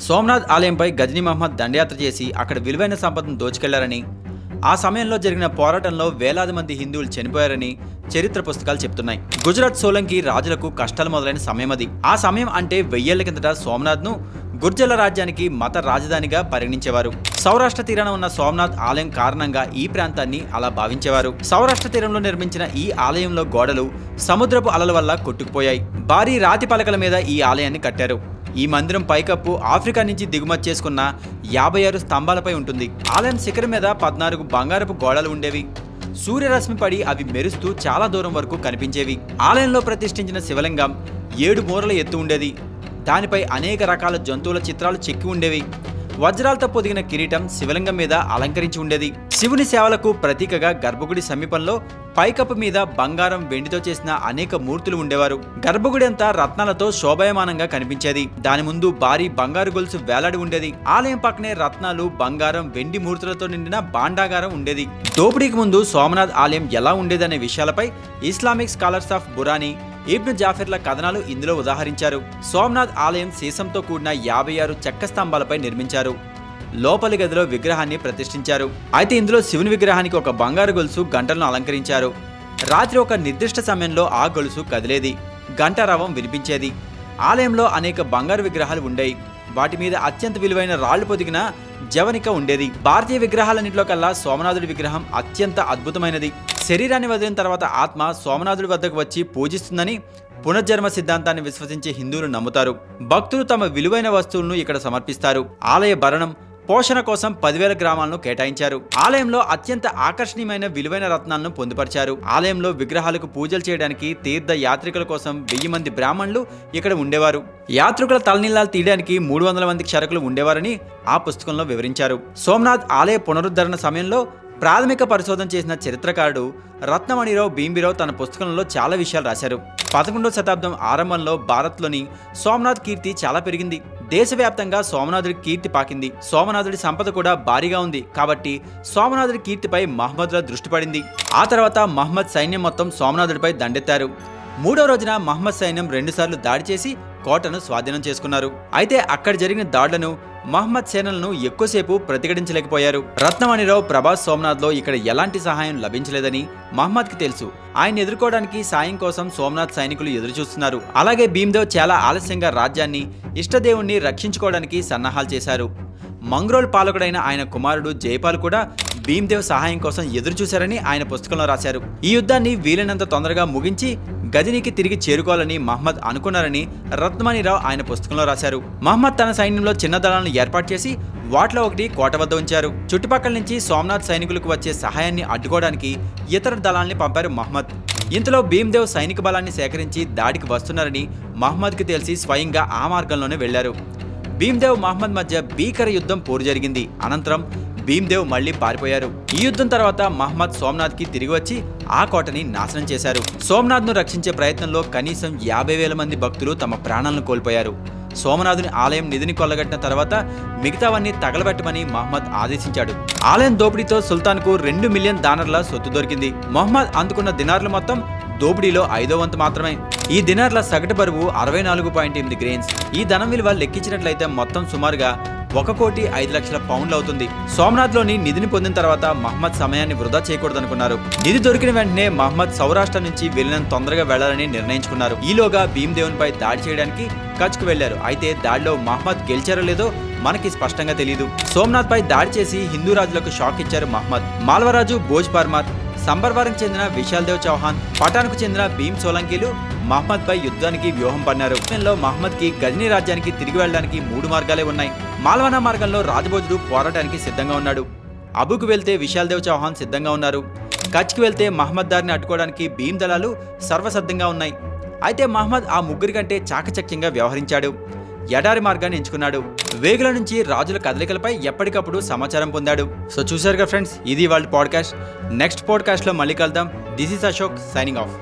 సోమనాథ్ ఆలయంపై గజనీ మహమ్మద్ దండయాత్ర చేసి అక్కడ విలువైన సంపదను దోచుకెళ్లారని, ఆ సమయంలో జరిగిన పోరాటంలో వేలాది మంది హిందువులు చనిపోయారని చరిత్ర పుస్తకాలు చెప్తున్నాయి. గుజరాత్ సోలంకి రాజులకు కష్టాలు మొదలైన సమయం అది. ఆ సమయం అంటే 1000 ఏళ్ల కిందట సోమనాథ్ను గుర్జర్ల రాజ్యానికి మత రాజధానిగా పరిగణించేవారు. సౌరాష్ట్ర తీరాన ఉన్న సోమనాథ్ ఆలయం కారణంగా ఈ ప్రాంతాన్ని అలా భావించేవారు. సౌరాష్ట్ర తీరంలో నిర్మించిన ఈ ఆలయంలో గోడలు సముద్రపు అలల వల్ల కొట్టుకుపోయాయి. భారీ రాతి పలకల మీద ఈ ఆలయాన్ని కట్టారు. ఈ మందిరం పైకప్పు ఆఫ్రికా నుంచి దిగుమతి చేసుకున్న 56 స్తంభాలపై ఉంటుంది. ఆలయం శిఖరం మీద 14 బంగారపు గోడలు ఉండేవి. సూర్యరశ్మి పడి అవి మెరుస్తూ చాలా దూరం వరకు కనిపించేవి. ఆలయంలో ప్రతిష్ఠించిన శివలింగం 7 మూరల ఎత్తు ఉండేది. దానిపై అనేక రకాల జంతువుల చిత్రాలు చెక్కి ఉండేవి. వజ్రాలతో పొదిగిన కిరీటం శివలింగం మీద అలంకరించి ఉండేది. శివుని సేవలకు ప్రతీకగా గర్భగుడి సమీపంలో పైకప్పు మీద బంగారం, వెండితో చేసిన అనేక మూర్తులు ఉండేవారు. గర్భగుడి అంతా రత్నాలతో శోభాయమానంగా కనిపించేది. దాని ముందు భారీ బంగారు గొలుసు వేలాడి ఉండేది. ఆలయం పక్కనే రత్నాలు, బంగారం, వెండి మూర్తులతో నిండిన భాండాగారం ఉండేది. దోపిడీకి ముందు సోమనాథ్ ఆలయం ఎలా ఉండేదనే విషయాలపై ఇస్లామిక్ స్కాలర్స్ ఆఫ్ బురానీ, ఇబ్ను జాఫిర్ల కథనాలు ఇందులో ఉదాహరించారు. సోమనాథ్ ఆలయం సీసంతో కూడిన 56 చెక్క స్తంభాలపై నిర్మించారు. లోపలి గదిలో విగ్రహాన్ని ప్రతిష్ఠించారు. అయితే ఇందులో శివుని విగ్రహానికి ఒక బంగారు గొలుసు, గంటలను అలంకరించారు. రాత్రి ఒక నిర్దిష్ట సమయంలో ఆ గొలుసు కదిలేది, గంటారవం వినిపించేది. ఆలయంలో అనేక బంగారు విగ్రహాలు ఉండేవి. వాటి మీద అత్యంత విలువైన రాళ్లు పొదిగిన జవనిక ఉండేది. భారతీయ విగ్రహాలన్నింటిలో కల్లా సోమనాథుడి విగ్రహం అత్యంత అద్భుతమైనది. శరీరాన్ని వదిలిన తర్వాత ఆత్మ సోమనాథుడి వద్దకు వచ్చి పూజిస్తుందని పునర్జన్మ సిద్ధాంతాన్ని విశ్వసించే హిందువులు నమ్ముతారు. భక్తులు తమ విలువైన వస్తువులను ఇక్కడ సమర్పిస్తారు. ఆలయ భరణం, పోషణ కోసం 10,000 గ్రామాలను కేటాయించారు. ఆలయంలో అత్యంత ఆకర్షణీయమైన విలువైన రత్నాలను పొందుపరిచారు. ఆలయంలో విగ్రహాలకు పూజలు చేయడానికి తీర్థ యాత్రికుల కోసం 1000 మంది బ్రాహ్మణులు ఇక్కడ ఉండేవారు. యాత్రికుల తలనీలాలు తీయడానికి 300 మంది క్షరకులు ఉండేవారని ఆ పుస్తకంలో వివరించారు. సోమనాథ్ ఆలయ పునరుద్ధరణ సమయంలో ప్రాథమిక పరిశోధన చేసిన చరిత్రకారుడు రత్నమణిరావు భీంబీరావు తన పుస్తకంలో చాలా విషయాలు రాశారు. 11వ శతాబ్దం ఆరంభంలో భారత్లోని సోమనాథ్ కీర్తి చాలా పెరిగింది. దేశవ్యాప్తంగా సోమనాథుడి కీర్తి పాకింది. సోమనాథుడి సంపద కూడా భారీగా ఉంది. కాబట్టి సోమనాథుడి కీర్తిపై మహమ్మద్ల దృష్టి పడింది. ఆ తర్వాత మహమ్మద్ సైన్యం మొత్తం సోమనాథుడిపై దండెత్తారు. 3వ రోజున మహమ్మద్ సైన్యం 2 సార్లు దాడి చేసి కోటను స్వాధీనం చేసుకున్నారు. అయితే అక్కడ జరిగిన దాడులను మహమ్మద్ సేనలను ఎక్కువసేపు ప్రతిఘటించలేకపోయారు. రత్నమణిరావు ప్రభాస్ సోమనాథ్లో ఇక్కడ ఎలాంటి సహాయం లభించలేదని మహమ్మద్కి తెలుసు. ఆయన ఎదుర్కోవడానికి సాయం కోసం సోమనాథ్ సైనికులు ఎదురుచూస్తున్నారు. అలాగే భీమ్దేవ్ చాలా ఆలస్యంగా రాజ్యాన్ని, ఇష్టదేవుణ్ణి రక్షించుకోవడానికి సన్నాహాలు చేశారు. మంగ్రోల్ పాలకుడైన ఆయన కుమారుడు జైపాల్ కూడా భీమ్దేవ్ సహాయం కోసం ఎదురుచూశారని ఆయన పుస్తకంలో రాశారు. ఈ యుద్ధాన్ని వీలైనంత తొందరగా ముగించి గజనీకి తిరిగి చేరుకోవాలని మహమ్మద్ అనుకున్నారని రత్నమణిరావు ఆయన పుస్తకంలో రాశారు. మహమ్మద్ తన సైన్యంలో చిన్న దళాలను ఏర్పాటు చేసి వాటిలో ఒకటి కోట వద్ద ఉంచారు. చుట్టుపక్కల నుంచి సోమనాథ్ సైనికులకు వచ్చే సహాయాన్ని అడ్డుకోవడానికి ఇతర దళాల్ని పంపారు మహమ్మద్. ఇంతలో భీమ్దేవ్ సైనిక బలాన్ని సేకరించి దాడికి వస్తున్నారని మహమ్మద్కి తెలిసి స్వయంగా ఆ మార్గంలోనే వెళ్లారు. భీమ్దేవ్ మహమ్మద్ మధ్య భీకర యుద్ధం పోరు జరిగింది. అనంతరం భీమ్దేవ్ మళ్లీ పారిపోయారు. ఈ యుద్ధం తర్వాత మహమ్మద్ సోమనాథ్కి తిరిగి వచ్చి ఆ కోటని నాశనం చేశారు. సోమనాథ్ను రక్షించే ప్రయత్నంలో కనీసం 50,000 మంది భక్తులు తమ ప్రాణాలను కోల్పోయారు. సోమనాథుని ఆలయం నిధిని కొల్లగట్టిన తర్వాత మిగతావన్నీ తగలబెట్టమని మహమ్మద్ ఆదేశించాడు. ఆలయం దోపిడీతో సుల్తాన్కు 2 మిలియన్ దానర్ల సొత్తు దొరికింది. మహమ్మద్ అందుకున్న దినార్లు మొత్తం దోపిడీలో 5వ వంతు మాత్రమే. ఈ దినార్ల సగటు బరువు 64.8 గ్రెయిన్స్. ఈ ధనం విలువ లెక్కించినట్లయితే మొత్తం సుమారుగా 1,05,00,000 పౌండ్లు అవుతుంది. సోమనాథ్లోని నిధిని పొందిన తర్వాత మహమ్మద్ సమయాన్ని వృధా చేయకూడదనుకున్నారు. నిధి దొరికిన వెంటనే మహమ్మద్ సౌరాష్ట్ర నుంచి వెళ్ళినంత తొందరగా వెళ్లాలని నిర్ణయించుకున్నారు. ఈలోగా భీమ్దేవ్పై దాడి చేయడానికి కచ్కు వెళ్లారు. అయితే దాడిలో మహమ్మద్ గెలిచారో లేదో మనకి స్పష్టంగా తెలియదు. సోమనాథ్ పై దాడి చేసి హిందూ రాజులకు షాక్ ఇచ్చారు మహమ్మద్. మాల్వరాజు భోజ్ పర్మార్, సంబర్వారంకు చెందిన విశాల్దేవ్ చౌహాన్, పఠాన్కు చెందిన భీమ్ సోలంకీలు మహమ్మద్ పై యుద్ధానికి వ్యూహం పన్నారు. మహమ్మద్ కి గజనీ రాజ్యానికి తిరిగి వెళ్ళడానికి 3 మార్గాలే ఉన్నాయి. మాల్వానా మార్గంలో రాజభోజుడు పోరాటానికి సిద్ధంగా ఉన్నాడు. అబుకు వెళ్తే విశాల్దేవ్ చౌహాన్ సిద్ధంగా ఉన్నారు. కచ్కి వెళ్తే మహమ్మద్ దారిని అడ్డుకోవడానికి భీమ్ దళాలు సర్వసిద్ధంగా ఉన్నాయి. అయితే మహమ్మద్ ఆ ముగ్గురి కంటే చాకచక్యంగా వ్యవహరించాడు. ఎడారి మార్గాన్ని ఎంచుకున్నాడు. వేగుల నుంచి రాజుల కదలికలపై ఎప్పటికప్పుడు సమాచారం పొందాడు. సో చూశారుగా ఫ్రెండ్స్, ఇది వాళ్ళ పాడ్కాస్ట్. నెక్స్ట్ పాడ్కాస్ట్లో మళ్ళీ కలుద్దాం. This is Ashok signing off.